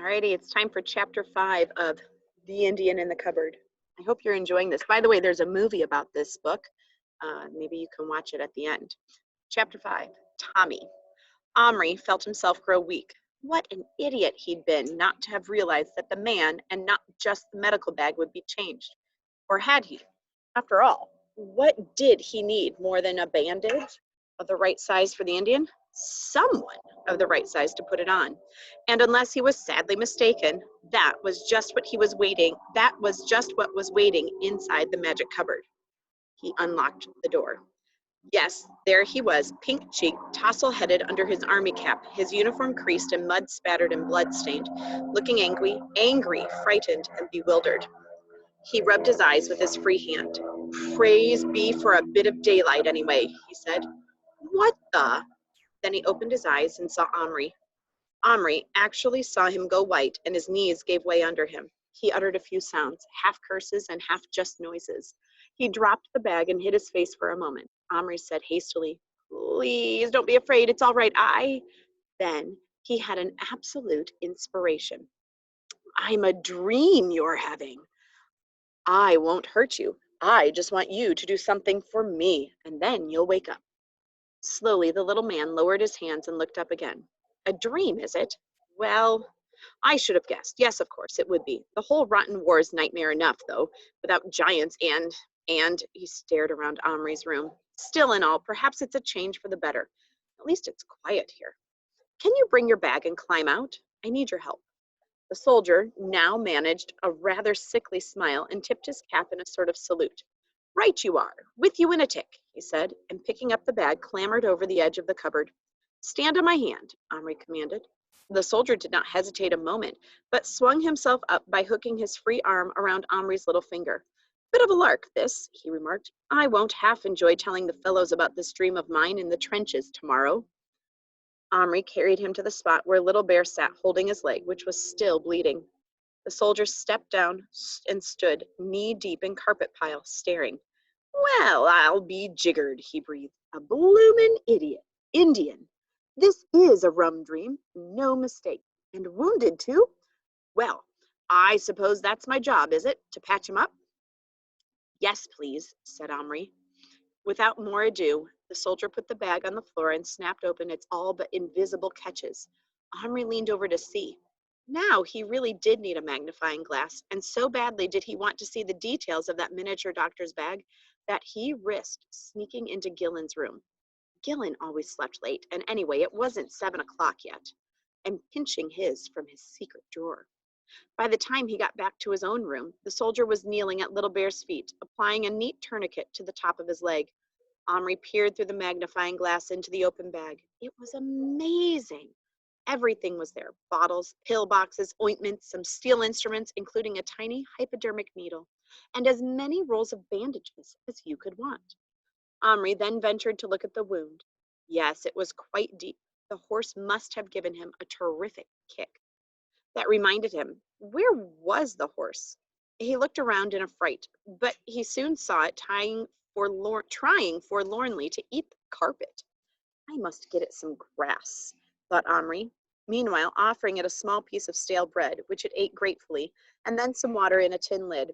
Alrighty, it's time for chapter 5 of The Indian in the Cupboard. I hope you're enjoying this. By the way, there's a movie about this book. Maybe you can watch it at the end. Chapter 5, Tommy. Omri felt himself grow weak. What an idiot he'd been not to have realized that the man and not just the medical bag would be changed. Or had he? After all, what did he need more than a bandage of the right size for the Indian? Someone of the right size to put it on. And unless he was sadly mistaken, that was just what was waiting inside the magic cupboard. He unlocked the door. Yes, there he was, pink-cheeked, tousle-headed under his army cap, his uniform creased and mud-spattered and blood-stained, looking angry, frightened, and bewildered. He rubbed his eyes with his free hand. Praise be for a bit of daylight anyway, he said. What the? Then he opened his eyes and saw Omri. Omri actually saw him go white, and his knees gave way under him. He uttered a few sounds, half curses and half just noises. He dropped the bag and hid his face for a moment. Omri said hastily, Please don't be afraid, it's all right, Then he had an absolute inspiration. I'm a dream you're having. I won't hurt you. I just want you to do something for me, and then you'll wake up. Slowly, the little man lowered his hands and looked up again. A dream, is it? Well, I should have guessed. Yes, of course, it would be. The whole rotten war's nightmare enough, though, without giants and he stared around Omri's room. Still in all, perhaps it's a change for the better. At least it's quiet here. Can you bring your bag and climb out? I need your help. The soldier now managed a rather sickly smile and tipped his cap in a sort of salute. Right you are, with you in a tick, he said, and picking up the bag, clambered over the edge of the cupboard. Stand on my hand, Omri commanded. The soldier did not hesitate a moment, but swung himself up by hooking his free arm around Omri's little finger. Bit of a lark, this, he remarked. I won't half enjoy telling the fellows about this dream of mine in the trenches tomorrow. Omri carried him to the spot where Little Bear sat holding his leg, which was still bleeding. The soldier stepped down and stood knee-deep in carpet pile, staring. Well, I'll be jiggered, he breathed. A bloomin' Indian. This is a rum dream, no mistake. And wounded, too? Well, I suppose that's my job, is it, to patch him up? Yes, please, said Omri. Without more ado, the soldier put the bag on the floor and snapped open its all but invisible catches. Omri leaned over to see. Now he really did need a magnifying glass, and so badly did he want to see the details of that miniature doctor's bag that he risked sneaking into Gillen's room. Gillen always slept late, and anyway, it wasn't 7 o'clock yet, and pinching his from his secret drawer. By the time he got back to his own room, the soldier was kneeling at Little Bear's feet, applying a neat tourniquet to the top of his leg. Omri peered through the magnifying glass into the open bag. It was amazing. Everything was there. Bottles, pill boxes, ointments, some steel instruments, including a tiny hypodermic needle, and as many rolls of bandages as you could want. Omri then ventured to look at the wound. Yes, it was quite deep. The horse must have given him a terrific kick. That reminded him, where was the horse? He looked around in a fright, but he soon saw it trying forlornly to eat the carpet. I must get it some grass, thought Omri, meanwhile offering it a small piece of stale bread, which it ate gratefully, and then some water in a tin lid.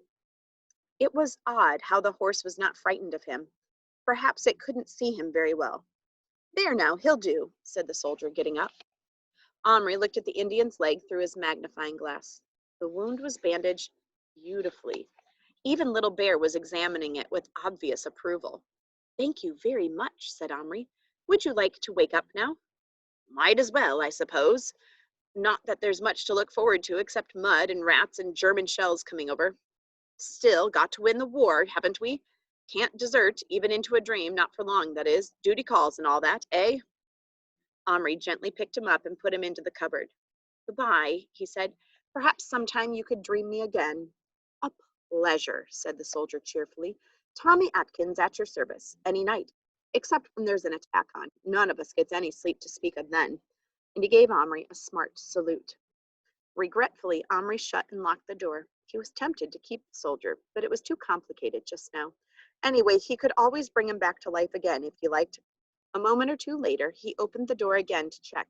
It was odd how the horse was not frightened of him. Perhaps it couldn't see him very well. There now, he'll do, said the soldier, getting up. Omri looked at the Indian's leg through his magnifying glass. The wound was bandaged beautifully. Even Little Bear was examining it with obvious approval. Thank you very much, said Omri. Would you like to wake up now? Might as well, I suppose. Not that there's much to look forward to except mud and rats and German shells coming over. Still, got to win the war, haven't we? Can't desert, even into a dream, not for long, that is. Duty calls and all that, eh? Omri gently picked him up and put him into the cupboard. Goodbye, he said. Perhaps sometime you could dream me again. A pleasure, said the soldier cheerfully. Tommy Atkins at your service, any night, except when there's an attack on. None of us gets any sleep to speak of then. And he gave Omri a smart salute. Regretfully, Omri shut and locked the door. He was tempted to keep the soldier, but it was too complicated just now. Anyway, he could always bring him back to life again if he liked. A moment or two later, he opened the door again to check.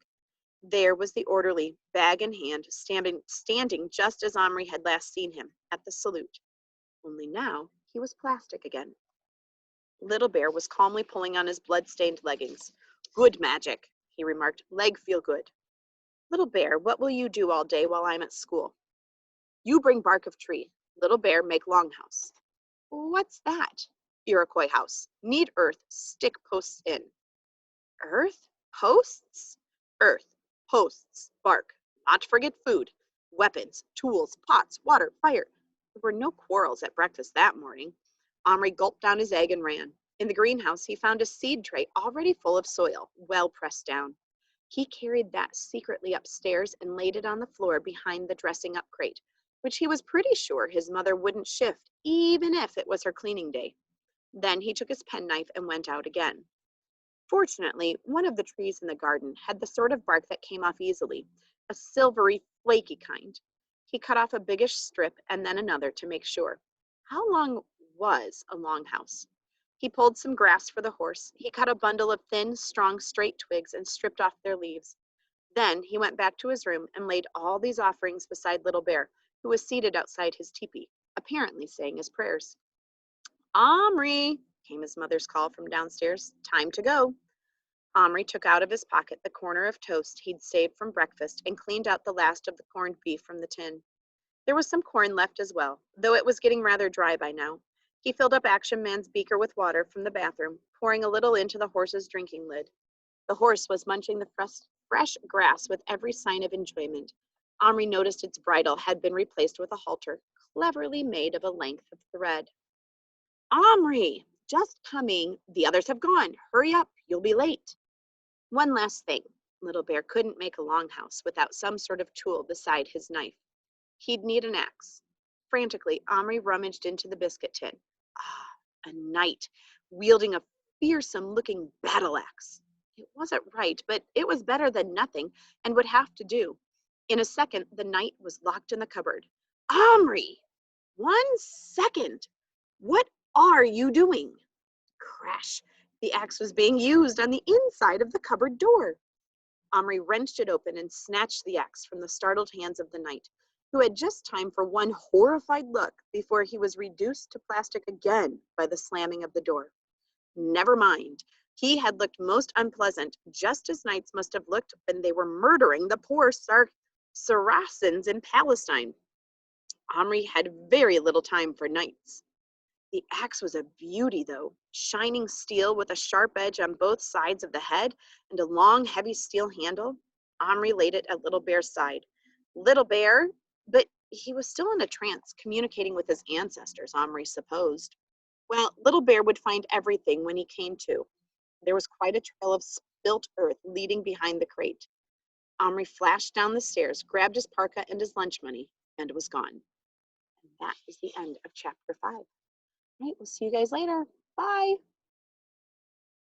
There was the orderly, bag in hand, standing just as Omri had last seen him, at the salute. Only now he was plastic again. Little Bear was calmly pulling on his blood-stained leggings. Good magic, he remarked. Leg feel good. Little Bear, what will you do all day while I'm at school? You bring bark of tree. Little Bear make longhouse. What's that? Iroquois house. Need earth, stick posts in. Earth? Posts? Earth, posts, bark. Not to forget food. Weapons, tools, pots, water, fire. There were no quarrels at breakfast that morning. Omri gulped down his egg and ran. In the greenhouse, he found a seed tray already full of soil, well pressed down. He carried that secretly upstairs and laid it on the floor behind the dressing up crate, which he was pretty sure his mother wouldn't shift, even if it was her cleaning day. Then he took his penknife and went out again. Fortunately, one of the trees in the garden had the sort of bark that came off easily, a silvery, flaky kind. He cut off a biggish strip and then another to make sure. How long was a longhouse? He pulled some grass for the horse. He cut a bundle of thin, strong, straight twigs and stripped off their leaves. Then he went back to his room and laid all these offerings beside Little Bear, who was seated outside his teepee, apparently saying his prayers. Omri, came his mother's call from downstairs. Time to go. Omri took out of his pocket the corner of toast he'd saved from breakfast and cleaned out the last of the corned beef from the tin. There was some corn left as well, though it was getting rather dry by now. He filled up Action Man's beaker with water from the bathroom, pouring a little into the horse's drinking lid. The horse was munching the fresh grass with every sign of enjoyment. Omri noticed its bridle had been replaced with a halter, cleverly made of a length of thread. Omri, just coming. The others have gone. Hurry up, you'll be late. One last thing. Little Bear couldn't make a longhouse without some sort of tool beside his knife. He'd need an axe. Frantically, Omri rummaged into the biscuit tin. Ah, a knight, wielding a fearsome-looking battle axe. It wasn't right, but it was better than nothing and would have to do. In a second, the knight was locked in the cupboard. Omri! 1 second! What are you doing? Crash! The axe was being used on the inside of the cupboard door. Omri wrenched it open and snatched the axe from the startled hands of the knight, who had just time for one horrified look before he was reduced to plastic again by the slamming of the door. Never mind. He had looked most unpleasant, just as knights must have looked when they were murdering the poor Saracens in Palestine. Omri had very little time for knights. The axe was a beauty, though, shining steel with a sharp edge on both sides of the head and a long, heavy steel handle. Omri laid it at Little Bear's side. Little Bear, but he was still in a trance, communicating with his ancestors, Omri supposed. Well, Little Bear would find everything when he came to. There was quite a trail of spilt earth leading behind the crate. Omri flashed down the stairs, grabbed his parka and his lunch money, and was gone. And that is the end of chapter 5. All right, we'll see you guys later. Bye.